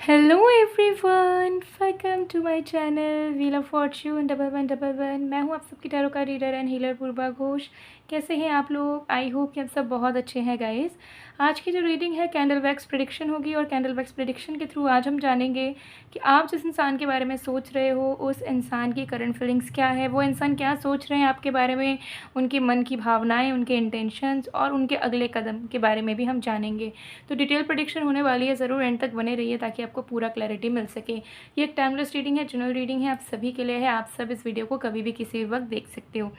Hello everyone, welcome to my channel wheel of fortune 1111। मैं हूँ आप सबकी टैरो का reader and healer Purva Ghosh. कैसे हैं आप लोग? आई होप कि आप सब बहुत अच्छे हैं गाइस। आज की जो रीडिंग है कैंडल वैक्स प्रेडिक्शन होगी और कैंडल वैक्स प्रेडिक्शन के थ्रू आज हम जानेंगे कि आप जिस इंसान के बारे में सोच रहे हो उस इंसान की करंट फीलिंग्स क्या है, वो इंसान क्या सोच रहे हैं आपके बारे में, उनके मन की भावनाएँ, उनके इंटेंशंस और उनके अगले कदम के बारे में भी हम जानेंगे। तो डिटेल प्रेडिक्शन होने वाली है, ज़रूर एंड तक बने रहिए ताकि आपको पूरा क्लैरिटी मिल सके। ये एक टाइमलेस रीडिंग है, जनरल रीडिंग है, आप सभी के लिए है। आप सब इस वीडियो को कभी भी किसी भी वक्त देख सकते हो।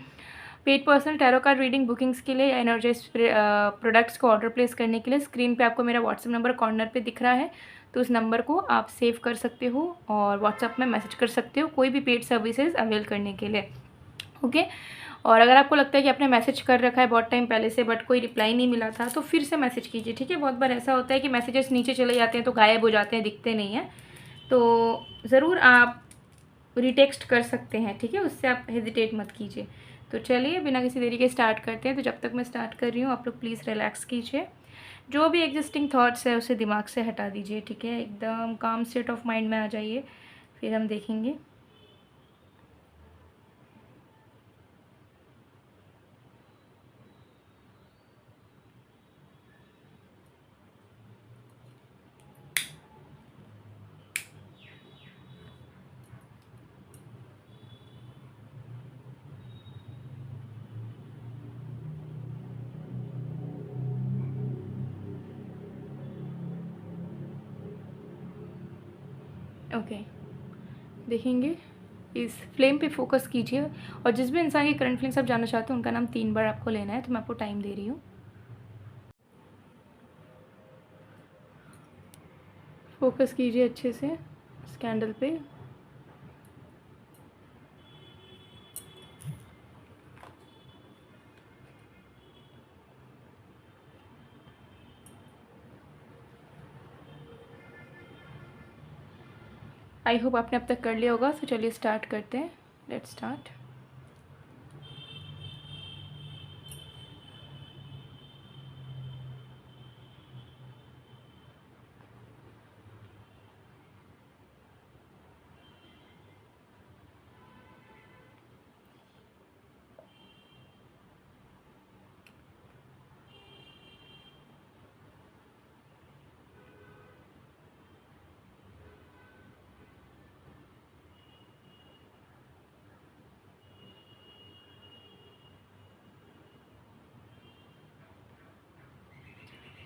Paid personal tarot card reading bookings के लिए या एनर्जाइज प्रोडक्ट्स को ऑर्डर प्लेस करने के लिए स्क्रीन पे आपको मेरा व्हाट्सएप नंबर कॉर्नर पे दिख रहा है, तो उस नंबर को आप सेव कर सकते हो और व्हाट्सएप में मैसेज कर सकते हो कोई भी पेड सर्विसेज अवेल करने के लिए। ओके। और अगर आपको लगता है कि आपने मैसेज कर रखा है बहुत टाइम पहले से बट कोई रिप्लाई नहीं मिला था, तो फिर से मैसेज कीजिए, ठीक है। बहुत बार ऐसा होता है कि मैसेजेस नीचे चले जाते हैं तो गायब हो जाते हैं, दिखते नहीं हैं, तो ज़रूर आप रीटेक्स्ट कर सकते हैं, ठीक है। उससे आप हेजिटेट मत कीजिए। तो चलिए बिना किसी देरी के स्टार्ट करते हैं। तो जब तक मैं स्टार्ट कर रही हूँ आप लोग प्लीज़ रिलैक्स कीजिए, जो भी एग्जिस्टिंग थॉट्स है उसे दिमाग से हटा दीजिए, ठीक है। एकदम काम स्टेट ऑफ माइंड में आ जाइए, फिर हम देखेंगे। ओके, देखेंगे। इस फ्लेम पे फोकस कीजिए और जिस भी इंसान की करंट फीलिंग्स आप जानना चाहते हो उनका नाम 3 बार आपको लेना है, तो मैं आपको टाइम दे रही हूँ। फोकस कीजिए अच्छे से इस कैंडल पे। आई होप आपने अब तक कर लिया होगा, तो चलिए स्टार्ट करते हैं। Let's start.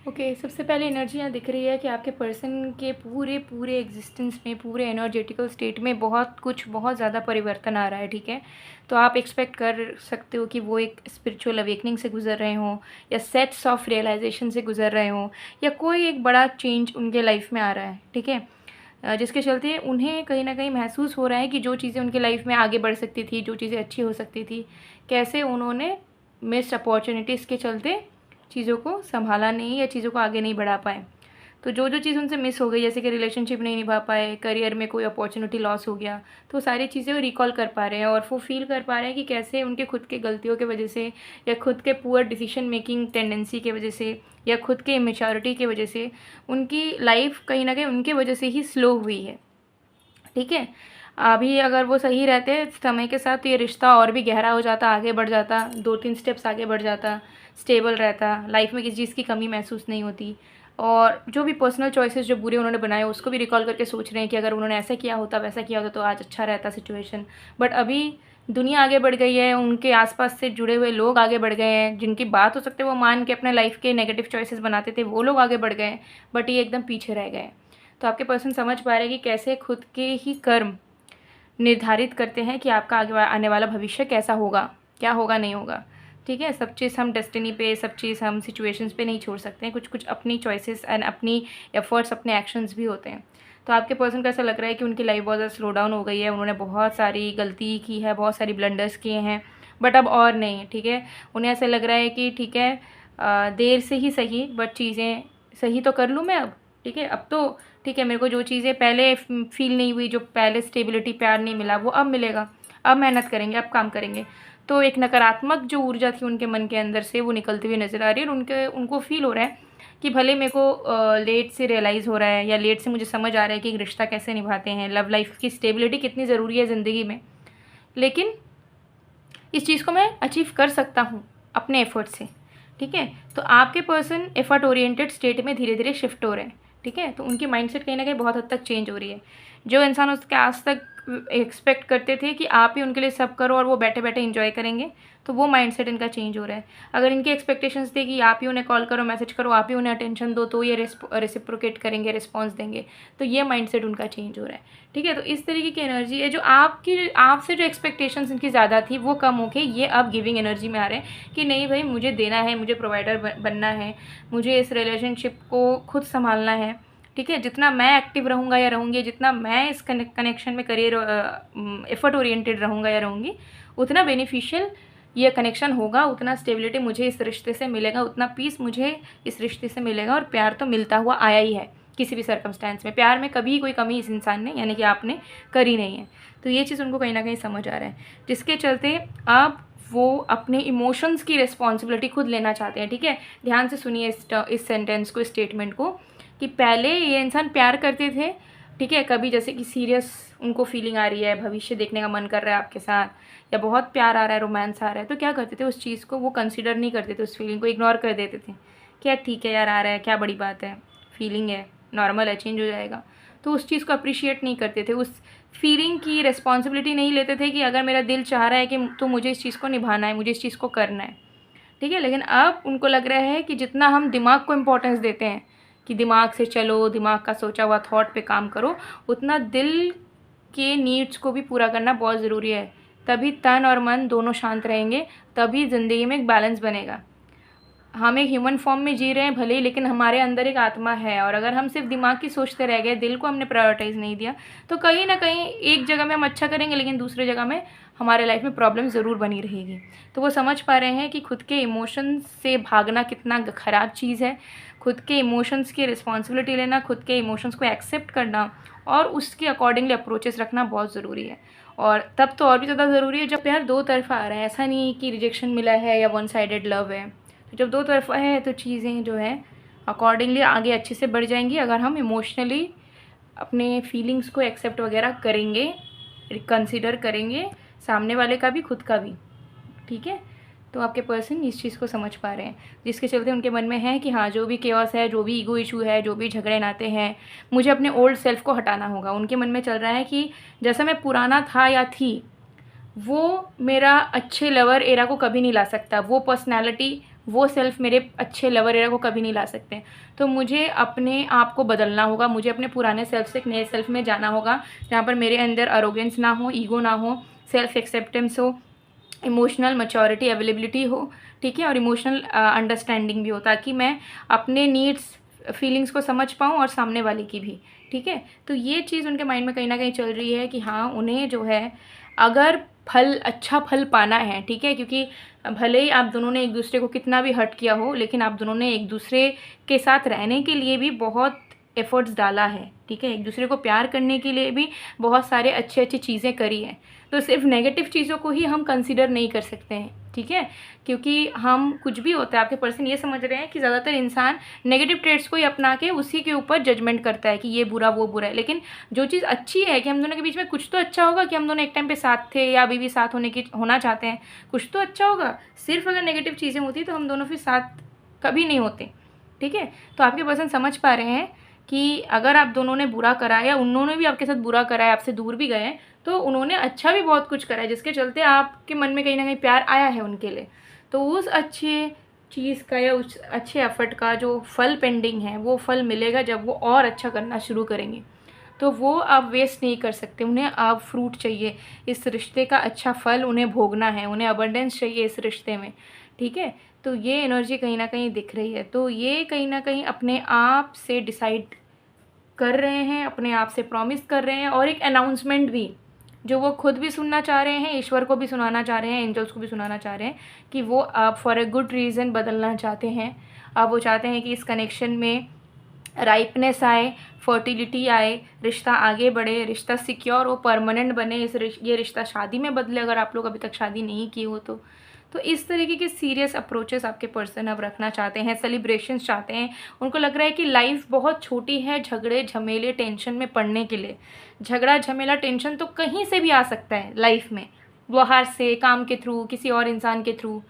ओके, सबसे पहले एनर्जी यहाँ दिख रही है कि आपके पर्सन के पूरे पूरे एग्जिस्टेंस में, पूरे एनर्जेटिकल स्टेट में बहुत कुछ, बहुत ज़्यादा परिवर्तन आ रहा है, ठीक है। तो आप एक्सपेक्ट कर सकते हो कि वो एक स्पिरिचुअल अवेकनिंग से गुजर रहे हों, या सेट्स ऑफ रियलाइजेशन से गुजर रहे हों, या कोई एक बड़ा चेंज उनके लाइफ में आ रहा है, ठीक है। जिसके चलते उन्हें कहीं ना कहीं महसूस हो रहा है कि जो चीज़ें उनके लाइफ में आगे बढ़ सकती थी, जो चीज़ें अच्छी हो सकती थी, कैसे उन्होंने मिस्ड अपॉर्चुनिटीज़ के चलते चीज़ों को संभाला नहीं या चीज़ों को आगे नहीं बढ़ा पाए। तो जो जो चीज़ उनसे मिस हो गई, जैसे कि रिलेशनशिप नहीं निभा पाए, करियर में कोई अपॉर्चुनिटी लॉस हो गया, तो सारी चीज़ें वो रिकॉल कर पा रहे हैं और वो फील कर पा रहे हैं कि कैसे उनके खुद के गलतियों की वजह से, या खुद के पुअर डिसीजन मेकिंग टेंडेंसी की वजह से, या खुद के इमेच्योरिटी की वजह से उनकी लाइफ कहीं ना कहीं उनके वजह से ही स्लो हुई है, ठीक है। अभी अगर वो सही रहते समय के साथ तो ये रिश्ता और भी गहरा हो जाता, आगे बढ़ जाता, 2-3 स्टेप्स आगे बढ़ जाता, स्टेबल रहता, लाइफ में किसी चीज़ की कमी महसूस नहीं होती। और जो भी पर्सनल चॉइसेस जो बुरे उन्होंने बनाए उसको भी रिकॉल करके सोच रहे हैं कि अगर उन्होंने ऐसा किया होता, वैसा किया होता तो आज अच्छा रहता सिचुएशन। बट अभी दुनिया आगे बढ़ गई है, उनके आसपास से जुड़े हुए लोग आगे बढ़ गए हैं, जिनकी बात हो सकते है वो मान के अपने लाइफ के नेगेटिव चॉइसेस बनाते थे, वो लोग आगे बढ़ गए हैं, बट ये एकदम पीछे रह गए। तो आपके पर्सन समझ पा रहे हैं कि कैसे खुद के ही कर्म निर्धारित करते हैं कि आपका आगे आने वाला भविष्य कैसा होगा, क्या होगा, नहीं होगा, ठीक है। सब चीज़ हम डेस्टिनी पे, सब चीज़ हम सिचुएशंस पे नहीं छोड़ सकते हैं, कुछ कुछ अपनी चॉइसेस एंड अपनी एफर्ट्स, अपने एक्शंस भी होते हैं। तो आपके पर्सन को ऐसा लग रहा है कि उनकी लाइफ बहुत ज़्यादा स्लो डाउन हो गई है, उन्होंने बहुत सारी गलती की है, बहुत सारी ब्लंडर्स किए हैं, बट अब और नहीं, ठीक है। उन्हें ऐसा लग रहा है कि ठीक है, देर से ही सही बट चीज़ें सही तो कर लूँ मैं अब, ठीक है। अब तो ठीक है, मेरे को जो चीज़ें पहले फील नहीं हुई, जो पहले स्टेबिलिटी, प्यार नहीं मिला, वो अब मिलेगा, अब मेहनत करेंगे, अब काम करेंगे। तो एक नकारात्मक जो ऊर्जा थी उनके मन के अंदर से वो निकलती हुई नज़र आ रही है और उनको फील हो रहा है कि भले मेरे को लेट से रियलाइज़ हो रहा है या लेट से मुझे समझ आ रहा है कि एक रिश्ता कैसे निभाते हैं, लव लाइफ की स्टेबिलिटी कितनी ज़रूरी है ज़िंदगी में, लेकिन इस चीज़ को मैं अचीव कर सकता हूँ अपने एफ़र्ट से, ठीक है। तो आपके पर्सन एफ़र्ट ओरिएंटेड स्टेट में धीरे धीरे शिफ्ट हो रहे हैं, ठीक है। तो उनकी माइंडसेट कहीं ना कहीं बहुत हद तक चेंज हो रही है। जो इंसान उसके आज तक एक्सपेक्ट करते थे कि आप ही उनके लिए सब करो और वो बैठे बैठे इंजॉय करेंगे, तो वो माइंडसेट इनका चेंज हो रहा है। अगर इनकी एक्सपेक्टेशंस थे कि आप ही उन्हें कॉल करो, मैसेज करो, आप ही उन्हें अटेंशन दो, तो ये रेसिप्रोकेट करेंगे, रिस्पॉन्स देंगे, तो ये माइंडसेट उनका चेंज हो रहा है, ठीक है। तो इस तरीके की एनर्जी है जो आपसे जो एक्सपेक्टेशंस इनकी ज़्यादा थी वो कम होके ये अब गिविंग एनर्जी में आ रहे हैं कि नहीं भाई, मुझे देना है, मुझे प्रोवाइडर बनना है, मुझे इस रिलेशनशिप को खुद संभालना है, ठीक है। जितना मैं एक्टिव रहूँगा या रहूँगी, जितना मैं इस कनेक्शन में करियर एफर्ट ओरिएंटेड रहूँगा या रहूँगी, उतना बेनिफिशियल ये कनेक्शन होगा, उतना स्टेबिलिटी मुझे इस रिश्ते से मिलेगा, उतना पीस मुझे इस रिश्ते से मिलेगा। और प्यार तो मिलता हुआ आया ही है किसी भी सर्कमस्टेंस में। प्यार में कभी कोई कमी इस इंसान ने यानी कि आपने करी नहीं है। तो ये चीज़ उनको कहीं ना कहीं समझ आ रहा है, जिसके चलते अब वो अपने इमोशंस की रिस्पॉन्सिबिलिटी खुद लेना चाहते हैं, ठीक है। ध्यान से सुनिए इस सेंटेंस को, इस स्टेटमेंट को, कि पहले ये इंसान प्यार करते थे, ठीक है, कभी जैसे कि सीरियस उनको फीलिंग आ रही है, भविष्य देखने का मन कर रहा है आपके साथ, या बहुत प्यार आ रहा है, रोमांस आ रहा है, तो क्या करते थे, उस चीज़ को वो कंसिडर नहीं करते थे, उस फीलिंग को इग्नोर कर देते थे कि यार ठीक है यार, आ रहा है, क्या बड़ी बात है, फीलिंग है, नॉर्मल है, चेंज हो जाएगा। तो उस चीज़ को अप्रिशिएट नहीं करते थे, उस फीलिंग की रिस्पॉन्सिबिलिटी नहीं लेते थे कि अगर मेरा दिल चाह रहा है कि तो मुझे इस चीज़ को निभाना है, मुझे इस चीज़ को करना है, ठीक है। लेकिन अब उनको लग रहा है कि जितना हम दिमाग को इम्पोर्टेंस देते हैं कि दिमाग से चलो, दिमाग का सोचा हुआ थॉट पे काम करो, उतना दिल के नीड्स को भी पूरा करना बहुत ज़रूरी है। तभी तन और मन दोनों शांत रहेंगे, तभी ज़िंदगी में एक बैलेंस बनेगा। हम एक ह्यूमन फॉर्म में जी रहे हैं भले ही, लेकिन हमारे अंदर एक आत्मा है, और अगर हम सिर्फ दिमाग की सोचते रह गए, दिल को हमने प्रायोरिटाइज़ नहीं दिया, तो कहीं ना कहीं एक जगह में हम अच्छा करेंगे लेकिन दूसरी जगह में हमारे लाइफ में प्रॉब्लम ज़रूर बनी रहेगी। तो वो समझ पा रहे हैं कि खुद के इमोशंस से भागना कितना ख़राब चीज़ है, खुद के इमोशंस की रिस्पॉन्सिबिलिटी लेना, खुद के इमोशंस को एक्सेप्ट करना और उसके अकॉर्डिंगली अप्रोचेस रखना बहुत ज़रूरी है। और तब तो और भी ज़्यादा ज़रूरी है जब प्यार दो तरफा आ रहा है, ऐसा नहीं कि रिजेक्शन मिला है या वन साइडेड लव है। तो जब दो तरफा है तो चीज़ें जो है अकॉर्डिंगली आगे अच्छे से बढ़ जाएंगी, अगर हम इमोशनली अपने फीलिंग्स को एक्सेप्ट वगैरह करेंगे, कंसिडर करेंगे, सामने वाले का भी खुद का भी, ठीक है। तो आपके पर्सन इस चीज़ को समझ पा रहे हैं, जिसके चलते उनके मन में है कि हाँ, जो भी केओस है, जो भी ईगो इशू है, जो भी झगड़े नाते हैं, मुझे अपने ओल्ड सेल्फ को हटाना होगा। उनके मन में चल रहा है कि जैसा मैं पुराना था या थी, वो मेरा अच्छे लवर एरा को कभी नहीं ला सकता, वो पर्सनैलिटी, वो सेल्फ मेरे अच्छे लवर एरा को कभी नहीं ला सकते। तो मुझे अपने आप को बदलना होगा, मुझे अपने पुराने सेल्फ से एक नए सेल्फ में जाना होगा, जहाँ पर मेरे अंदर अरोगेंस ना हो, ईगो ना हो, सेल्फ एक्सेप्टेंस हो, इमोशनल मैच्योरिटी अवेलेबिलिटी हो, ठीक है, और इमोशनल अंडरस्टैंडिंग भी हो, ताकि मैं अपने नीड्स फीलिंग्स को समझ पाऊँ और सामने वाले की भी, ठीक है। तो ये चीज़ उनके माइंड में कहीं ना कहीं चल रही है कि हाँ, उन्हें जो है अगर अच्छा फल पाना है, ठीक है, क्योंकि भले ही आप दोनों ने एक दूसरे को कितना भी हर्ट किया हो, लेकिन आप दोनों ने एक दूसरे के साथ रहने के लिए भी बहुत एफर्ट्स डाला है, ठीक है, एक दूसरे को प्यार करने के लिए भी बहुत सारे अच्छी चीज़ें करी हैं। तो सिर्फ नेगेटिव चीज़ों को ही हम कंसिडर नहीं कर सकते हैं, ठीक है, क्योंकि हम कुछ भी होता है, आपके पर्सन ये समझ रहे हैं कि ज़्यादातर इंसान नेगेटिव ट्रेड्स को ही अपना के उसी के ऊपर जजमेंट करता है कि ये बुरा वो बुरा है। लेकिन जो चीज़ अच्छी है कि हम दोनों के बीच में कुछ तो अच्छा होगा, कि हम दोनों एक टाइम पे साथ थे या अभी भी साथ होना चाहते हैं, कुछ तो अच्छा होगा। सिर्फ अगर नेगेटिव चीज़ें होती तो हम दोनों फिर साथ कभी नहीं होते, ठीक है। तो आपके पर्सन समझ पा रहे हैं कि अगर आप दोनों ने बुरा करा या उन्होंने भी आपके साथ बुरा करा है, आपसे दूर भी गए, तो उन्होंने अच्छा भी बहुत कुछ करा है, जिसके चलते आपके मन में कहीं ना कहीं प्यार आया है उनके लिए। तो उस अच्छे चीज़ का या उस अच्छे एफर्ट का जो फल पेंडिंग है, वो फल मिलेगा जब वो और अच्छा करना शुरू करेंगे। तो वो आप वेस्ट नहीं कर सकते, उन्हें आप फ्रूट चाहिए, इस रिश्ते का अच्छा फल उन्हें भोगना है, उन्हें अबंडेंस चाहिए इस रिश्ते में, ठीक है। तो ये एनर्जी कहीं ना कहीं दिख रही है। तो ये कहीं ना कहीं अपने आप से डिसाइड कर रहे हैं, अपने आप से प्रॉमिस कर रहे हैं, और एक अनाउंसमेंट भी जो वो खुद भी सुनना चाह रहे हैं, ईश्वर को भी सुनाना चाह रहे हैं, एंजल्स को भी सुनाना चाह रहे हैं, कि वो आप फॉर अ गुड रीज़न बदलना चाहते हैं। अब वो चाहते हैं कि इस कनेक्शन में राइपनेस आए, फर्टिलिटी आए, रिश्ता आगे बढ़े, रिश्ता सिक्योर हो, परमानेंट बने, ये रिश्ता शादी में बदले, अगर आप लोग अभी तक शादी नहीं की हो तो इस तरीके के सीरियस अप्रोचेस आपके पर्सन अब रखना चाहते हैं, सेलिब्रेशंस चाहते हैं। उनको लग रहा है कि लाइफ बहुत छोटी है झगड़े झमेले टेंशन में पड़ने के लिए। झगड़ा झमेला टेंशन तो कहीं से भी आ सकता है लाइफ में, बाहर से, काम के थ्रू, किसी और इंसान के थ्रू।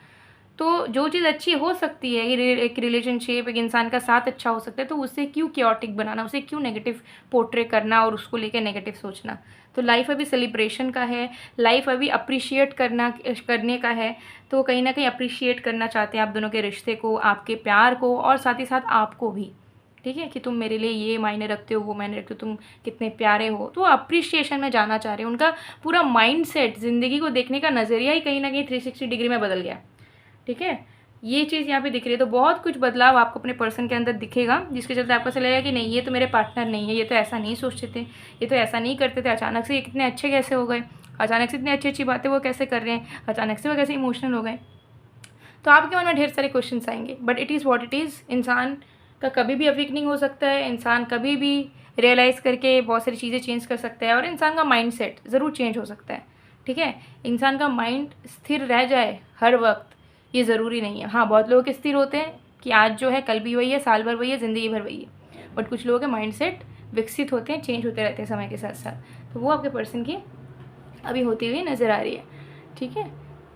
तो जो चीज़ अच्छी हो सकती है, एक रिलेशनशिप, एक इंसान का साथ अच्छा हो सकता है, तो उसे क्यों क्योटिक बनाना, उसे क्यों नेगेटिव पोर्ट्रे करना और उसको लेकर नेगेटिव सोचना। तो लाइफ अभी सेलिब्रेशन का है, लाइफ अभी अप्रिशिएट करने का है। तो कहीं ना कहीं अप्रिशिएट करना चाहते हैं आप दोनों के रिश्ते को, आपके प्यार को, और साथ ही साथ आपको भी, ठीक है, कि तुम मेरे लिए ये मायने रखते हो, वो मायने रखते हो, तुम कितने प्यारे हो। तो अप्रिशिएशन में जाना चाह रहे हैं। उनका पूरा माइंड सेट, ज़िंदगी को देखने का नज़रिया ही कहीं ना कहीं 360 डिग्री में बदल गया, ठीक है। ये चीज़ यहाँ पे दिख रही है। तो बहुत कुछ बदलाव आपको अपने पर्सन के अंदर दिखेगा, जिसके चलते आपको ऐसा लगेगा कि नहीं, ये तो मेरे पार्टनर नहीं है, ये तो ऐसा नहीं सोचते थे, ये तो ऐसा नहीं करते थे, अचानक से ये कितने अच्छे कैसे हो गए, अचानक से इतनी अच्छी अच्छी बातें वो कैसे कर रहे हैं, अचानक से वो कैसे इमोशनल हो गए। तो आपके मन में ढेर सारे क्वेश्चन आएंगे, but it is what it is. इंसान का कभी भी अवेकनिंग हो सकता है, इंसान कभी भी रियलाइज़ करके बहुत सारी चीज़ें चेंज कर सकता है, और इंसान का माइंड सेट ज़रूर चेंज हो सकता है, ठीक है। इंसान का माइंड स्थिर रह जाए हर वक्त, ये ज़रूरी नहीं है। हाँ, बहुत लोग स्थिर होते हैं कि आज जो है कल भी वही है, साल भर वही है, ज़िंदगी भर वही है, बट कुछ लोगों के माइंड सेट विकसित होते हैं, चेंज होते रहते हैं समय के साथ साथ। तो वो आपके पर्सन की अभी होती हुई नज़र आ रही है, ठीक है।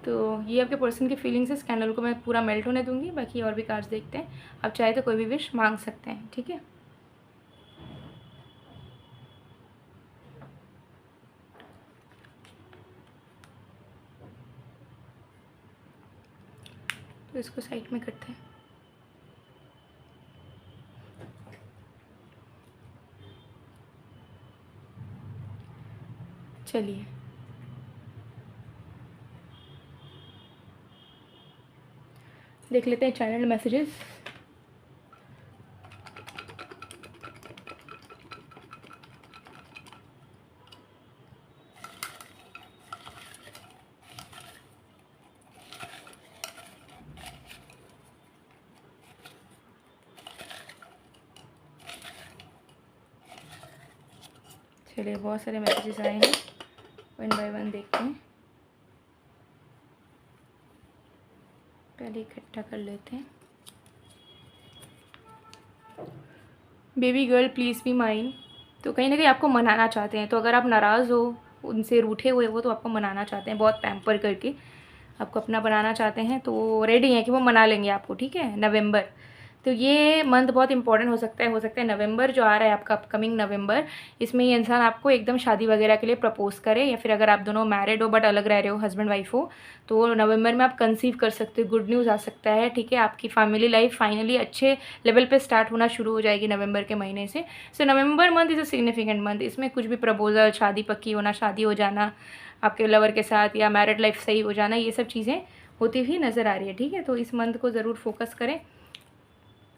तो ये आपके पर्सन की फीलिंग्स है। इस कैंडल को मैं पूरा मेल्ट होने दूंगी, बाकी और भी कार्ड्स देखते हैं। आप चाहे तो कोई भी विश मांग सकते हैं, ठीक है। तो इसको साइड में करते हैं। चलिए, देख लेते हैं चैनल मैसेजेस। चलिए, बहुत सारे मैसेजेस आए हैं, वन बाय वन देखते हैं। पहले इकट्ठा कर लेते हैं। Baby girl please be mine. तो कहीं ना कहीं आपको मनाना चाहते हैं। तो अगर आप नाराज़ हो, उनसे रूठे हुए हो, तो आपको मनाना चाहते हैं, बहुत पैम्पर करके आपको अपना बनाना चाहते हैं। तो वो रेडी हैं कि वो मना लेंगे आपको, ठीक है। नवंबर, तो ये मंथ बहुत इंपॉर्टेंट हो सकता है नवंबर जो आ रहा है आपका, अपकमिंग नवंबर, इसमें ये इंसान आपको एकदम शादी वगैरह के लिए प्रपोज करे, या फिर अगर आप दोनों मैरिड हो बट अलग रह रहे हो, हस्बैंड वाइफ हो, तो नवंबर में आप कंसीव कर सकते हो। गुड न्यूज़ आ सकता है, ठीक है। आपकी फैमिली लाइफ फाइनली अच्छे लेवल पे स्टार्ट होना शुरू हो जाएगी नवंबर के महीने से। So November month is a significant month. इसमें कुछ भी प्रपोजल, शादी पक्की होना, शादी हो जाना आपके लवर के साथ, या मैरिड लाइफ सही हो जाना, ये सब चीज़ें होती हुई नज़र आ रही है, ठीक है। तो इस मंथ को ज़रूर फोकस करें।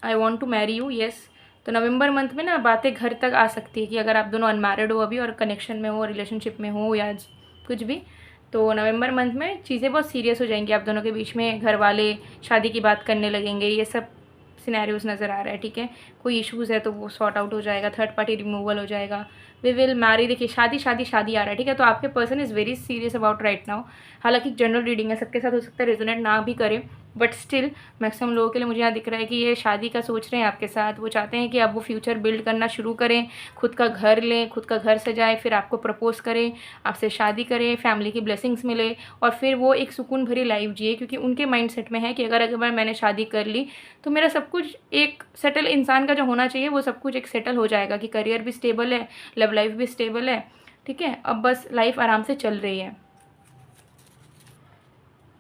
I want to marry you, yes. तो नवंबर मंथ में ना बातें घर तक आ सकती है, कि अगर आप दोनों अनमैरिड हो अभी और कनेक्शन में हो, रिलेशनशिप में हो, या कुछ भी, तो नवंबर मंथ में चीज़ें बहुत सीरियस हो जाएंगी आप दोनों के बीच में। घर वाले शादी की बात करने लगेंगे, ये सब सिनेरियोज नज़र आ रहा है, ठीक है। कोई इश्यूज़ है तो वो सॉर्ट आउट हो जाएगा, थर्ड पार्टी रिमूवल हो जाएगा, वी विल मैरी। देखिए, शादी शादी शादी आ रहा है, ठीक है। तो आपके person is very serious about right now. हालांकि जनरल रीडिंग है, सबके साथ हो सकता है रेजोनेट ना भी करे, बट स्टिल मैक्सिमम लोगों के लिए मुझे यहाँ दिख रहा है कि ये शादी का सोच रहे हैं आपके साथ। वो चाहते हैं कि अब वो फ्यूचर बिल्ड करना शुरू करें, खुद का घर लें, खुद का घर सजाएं, फिर आपको प्रपोज करें, आपसे शादी करें, फैमिली की ब्लेसिंग्स मिले, और फिर वो एक सुकून भरी लाइफ जिए। क्योंकि उनके माइंड सेट में है कि अगर अगर मैंने शादी कर ली तो मेरा सब कुछ, एक सेटल इंसान का जो होना चाहिए वो सब कुछ एक सेटल हो जाएगा, कि करियर भी स्टेबल है, लव लाइफ भी स्टेबल है, ठीक है। अब बस लाइफ आराम से चल रही है।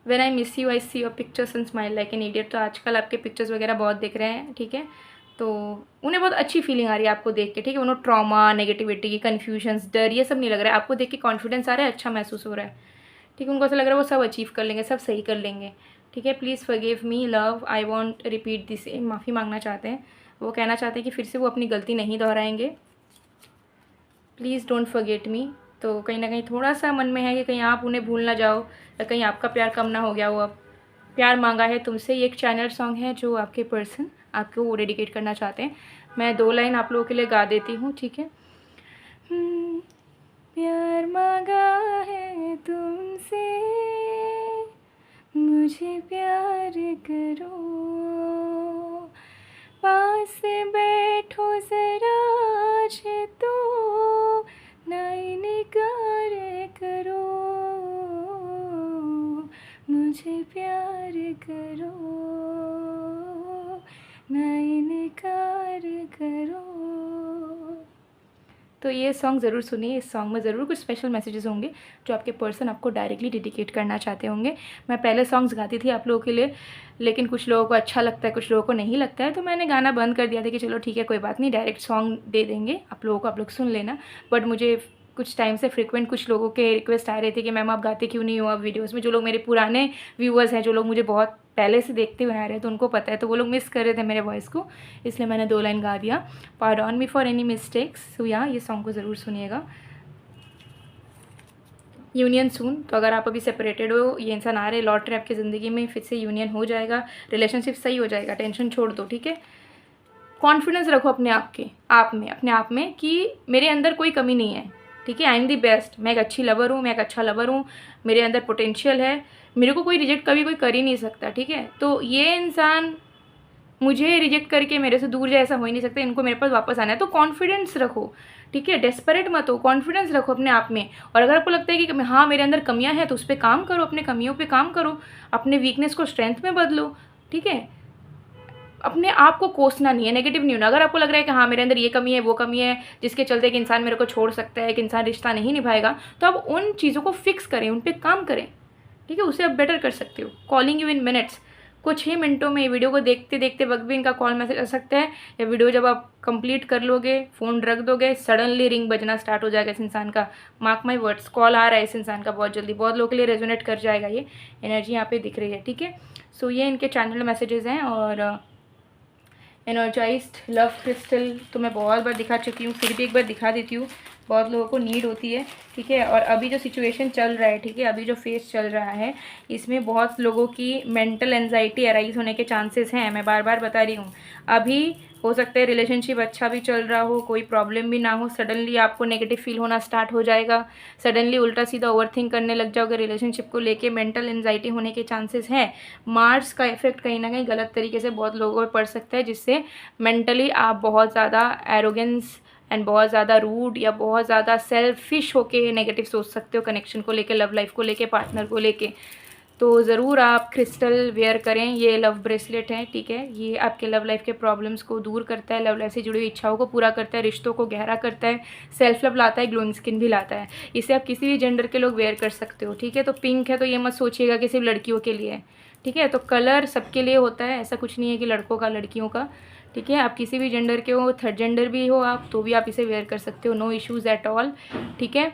When I miss you I see your pictures and smile like an idiot. तो आजकल आपके पिक्चर्स वगैरह बहुत दिख रहे हैं, ठीक है। तो उन्हें बहुत अच्छी फीलिंग आ रही है आपको देख के, ठीक है। उन्हें ट्रॉमा, नेगेटिविटी, कन्फ्यूजन्स, डर, ये सब नहीं लग रहा है आपको देख के। कॉन्फिडेंस आ रहा है, अच्छा महसूस हो रहा है, ठीक है। उनको ऐसा लग रहा है वो सब अचीव कर लेंगे, सब सही कर लेंगे, ठीक है। Please forgive me love, I want repeat this. माफ़ी मांगना चाहते हैं, वो कहना चाहते हैं कि फिर से वो अपनी गलती नहीं दोहराएंगे। Please don't forget me. तो कहीं ना कहीं थोड़ा सा मन में है कि कहीं आप उन्हें भूल ना जाओ, या कहीं आपका प्यार कम ना हो गया हो। अब प्यार मांगा है तुमसे, ये एक चैनल सॉन्ग है जो आपके पर्सन आपको वो डेडिकेट करना चाहते हैं। मैं 2 लाइन आप लोगों के लिए गा देती हूँ, ठीक है। प्यार मांगा है तुमसे, मुझे प्यार करो, पास बैठो ज़रा आज तो, ना इनकार करो, मुझे प्यार करो, ना इनकार करो। तो ये सॉन्ग ज़रूर सुनिए। इस सॉन्ग में ज़रूर कुछ स्पेशल मैसेजेस होंगे जो आपके पर्सन आपको डायरेक्टली डेडिकेट करना चाहते होंगे। मैं पहले सॉन्ग्स गाती थी आप लोगों के लिए, लेकिन कुछ लोगों को अच्छा लगता है, कुछ लोगों को नहीं लगता है, तो मैंने गाना बंद कर दिया था कि चलो ठीक है, कोई बात नहीं, डायरेक्ट सॉन्ग दे देंगे आप लोगों को, आप लोग सुन लेना। बट मुझे कुछ टाइम से फ्रिक्वेंट कुछ लोगों के रिक्वेस्ट आ रहे थे कि मैम आप गाते क्यों नहीं हो अब वीडियोज़ में। जो लोग मेरे पुराने व्यूअर्स हैं, जो लोग मुझे बहुत पहले से देखते हुए आ रहे हैं, तो उनको पता है, तो वो लोग मिस कर रहे थे मेरे वॉइस को, इसलिए मैंने 2 लाइन गा दिया। Pardon me for any mistakes. So या ये सॉन्ग को ज़रूर सुनिएगा। यूनियन सून, तो अगर आप अभी सेपरेटेड हो, ये इंसान आ रहे लौट रहे आपकी ज़िंदगी में, फिर से यूनियन हो जाएगा, रिलेशनशिप सही हो जाएगा, टेंशन छोड़ दो, ठीक है। कॉन्फिडेंस रखो अपने आप में कि मेरे अंदर कोई कमी नहीं है, ठीक है। आई एम दी बेस्ट, मैं एक अच्छी लवर हूँ, मैं एक अच्छा लवर हूँ, मेरे अंदर पोटेंशियल है, मेरे को कोई रिजेक्ट कभी कोई कर ही नहीं सकता, ठीक है। तो ये इंसान मुझे रिजेक्ट करके मेरे से दूर जाए, ऐसा हो ही नहीं सकता, इनको मेरे पास वापस आना है। तो कॉन्फिडेंस रखो, ठीक है, डेस्परेट मत हो, कॉन्फिडेंस रखो अपने आप में। और अगर आपको लगता है कि हाँ मेरे अंदर कमियां हैं, तो उस पर काम करो, अपने कमियों पे काम करो, अपने वीकनेस को स्ट्रेंथ में बदलो, ठीक है। अपने आप को कोसना नहीं है, नेगेटिव नहीं होना। अगर आपको लग रहा है कि हाँ मेरे अंदर ये कमी है, वो कमी है, जिसके चलते कि इंसान मेरे को छोड़ सकता है, कि इंसान रिश्ता नहीं निभाएगा, तो आप उन चीज़ों को फिक्स करें, उन पर काम करें, ठीक है। उसे आप बेटर कर सकते हो। कॉलिंग यू इन मिनट्स, कुछ ही मिनटों में, वीडियो को देखते देखते वक्त भी इनका कॉल मैसेज आ सकता है, या वीडियो जब आप कंप्लीट कर लोगे, फ़ोन रख दोगे, सडनली रिंग बजना स्टार्ट हो जाएगा इस इंसान का। मार्क माई वर्ड्स, कॉल आ रहा है इस इंसान का बहुत जल्दी, बहुत लोगों के लिए रेजोनेट कर जाएगा, ये एनर्जी यहाँ पे दिख रही है, ठीक है। सो ये इनके चैनल मैसेजेस हैं। और एनर्जाइज्ड लव क्रिस्टल तो मैं बहुत बार दिखा चुकी हूँ, फिर भी एक बार दिखा देती हूँ, बहुत लोगों को नीड होती है, ठीक है। और अभी जो सिचुएशन चल रहा है, ठीक है, अभी जो फेस चल रहा है, इसमें बहुत लोगों की मेंटल एंजाइटी अराइज होने के चांसेस हैं। मैं बार बार बता रही हूँ, अभी हो सकता है रिलेशनशिप अच्छा भी चल रहा हो, कोई प्रॉब्लम भी ना हो, सडनली आपको नेगेटिव फील होना स्टार्ट हो जाएगा, सडनली उल्टा सीधा ओवरथिंक करने लग जाओगे रिलेशनशिप को लेके, मेंटल एंजाइटी होने के चांसेस हैं। मार्स का इफेक्ट कहीं ना कहीं गलत तरीके से बहुत लोगों पर पड़ सकता है, जिससे मेंटली आप बहुत ज़्यादा एरोगेंस एंड बहुत ज़्यादा रूड या बहुत ज़्यादा सेल्फिश होके नेगेटिव सोच सकते हो कनेक्शन को लेके, लव लाइफ को लेके, पार्टनर को लेके। तो ज़रूर आप क्रिस्टल वेयर करें। ये लव ब्रेसलेट है, ठीक है, ये आपके लव लाइफ के प्रॉब्लम्स को दूर करता है, लव लाइफ से जुड़ी हुई इच्छाओं को पूरा करता है, रिश्तों को गहरा करता है, सेल्फ लव लाता है, ग्लोइंग स्किन भी लाता है। इसे आप किसी भी जेंडर के लोग वेयर कर सकते हो, ठीक है। तो पिंक है तो ये मत सोचिएगा कि सिर्फ लड़कियों के लिए है, ठीक है। तो कलर सबके लिए होता है, ऐसा कुछ नहीं है कि लड़कों का लड़कियों का, ठीक है। आप किसी भी जेंडर के हो, थर्ड जेंडर भी हो आप, तो भी आप इसे वेयर कर सकते हो, नो इश्यूज़ एट ऑल, ठीक है।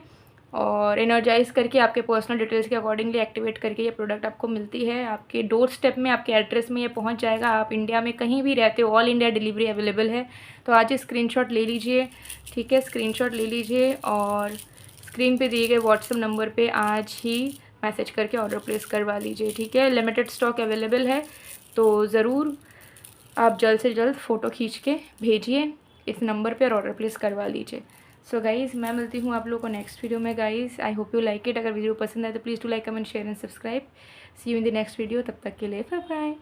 और एनर्जाइज करके आपके पर्सनल डिटेल्स के अकॉर्डिंगली एक्टिवेट करके ये प्रोडक्ट आपको मिलती है, आपके डोर स्टेप में, आपके एड्रेस में ये पहुंच जाएगा। आप इंडिया में कहीं भी रहते हो, ऑल इंडिया डिलीवरी अवेलेबल है। तो आज ही स्क्रीनशॉट ले लीजिए, ठीक है, स्क्रीनशॉट ले लीजिए और स्क्रीन पे दिए गए व्हाट्सएप नंबर पे आज ही मैसेज करके ऑर्डर प्लेस करवा लीजिए, ठीक है। लिमिटेड स्टॉक अवेलेबल है, तो ज़रूर आप जल्द से जल्द फ़ोटो खींच के भेजिए इस नंबर पर, ऑर्डर प्लेस करवा लीजिए। सो गाइज़, मैं मिलती हूँ आप लोगों को नेक्स्ट वीडियो में। Guys, I hope you like it. अगर वीडियो पसंद आए तो please to like, comment, share and subscribe. See you in the next video. तब तक के लिए बाय बाय।